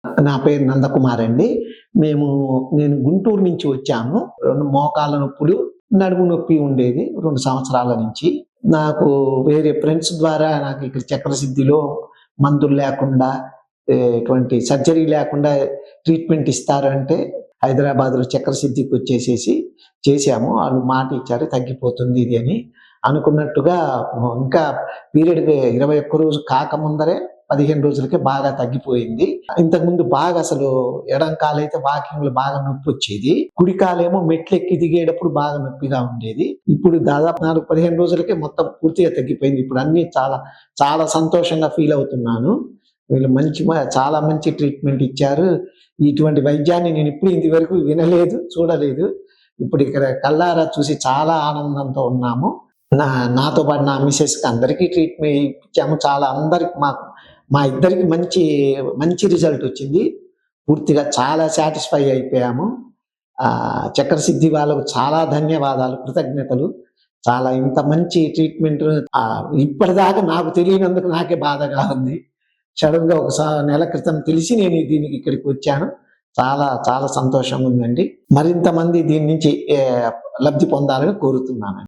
నా పేరు నందకుమార్ అండి. నేను గుంటూరు నుంచి వచ్చాను. 2 మోకాళ్ళ నొప్పులు, నడుము నొప్పి ఉండేది 2 సంవత్సరాల నుంచి. నాకు వేరే ఫ్రెండ్స్ ద్వారా నాకు ఇక్కడ చక్రసిద్ధిలో మందులు లేకుండా, ఎటువంటి సర్జరీ లేకుండా ట్రీట్మెంట్ ఇస్తారంటే హైదరాబాద్‌లో చక్రసిద్ధికి వచ్చేసేసి చేశాము. ఆళ్ళు మాట ఇచ్చారు తగ్గిపోతుంది ఇది అని. అనుకున్నట్టుగా ఇంకా పీరియడ్‌కి 21 రోజు కాకముందరే 15 రోజులకే బాగా తగ్గిపోయింది. ఇంతకుముందు బాగా అసలు ఎడం కాలైతే వాకింగ్‌లో బాగా నొప్పొచ్చేది. కుడి కాలేమో మెట్లెక్కి దిగేటప్పుడు బాగా నొప్పిగా ఉండేది. ఇప్పుడు దాదాపు 15 రోజులకే మొత్తం పూర్తిగా తగ్గిపోయింది. ఇప్పుడు అన్నీ చాలా సంతోషంగా ఫీల్ అవుతున్నాను. వీళ్ళు చాలా మంచి ట్రీట్మెంట్ ఇచ్చారు. ఇటువంటి వైద్యాన్ని నేను ఎప్పుడు ఇంతవరకు వినలేదు, చూడలేదు. ఇప్పుడు ఇక్కడ కళ్ళారా చూసి చాలా ఆనందంతో ఉన్నాము. నాతో పాటు నా మిసెస్‌కి అందరికీ ట్రీట్మెంట్ ఇప్పించాము. అందరికి మా ఇద్దరికి మంచి రిజల్ట్ వచ్చింది. పూర్తిగా చాలా సాటిస్ఫై అయిపోయాము. చక్రసిద్ధి వాళ్ళకు చాలా ధన్యవాదాలు, కృతజ్ఞతలు. ఇంత మంచి ట్రీట్మెంట్ ఇప్పటిదాకా నాకు తెలియనందుకు నాకే బాధగా ఉంది. సడన్‌గా నెల క్రితం తెలిసి నేను దీనికి ఇక్కడికి వచ్చాను. చాలా సంతోషంగా ఉందండి. మరింత మంది దీని నుంచి లబ్ధి పొందాలని కోరుతున్నాను.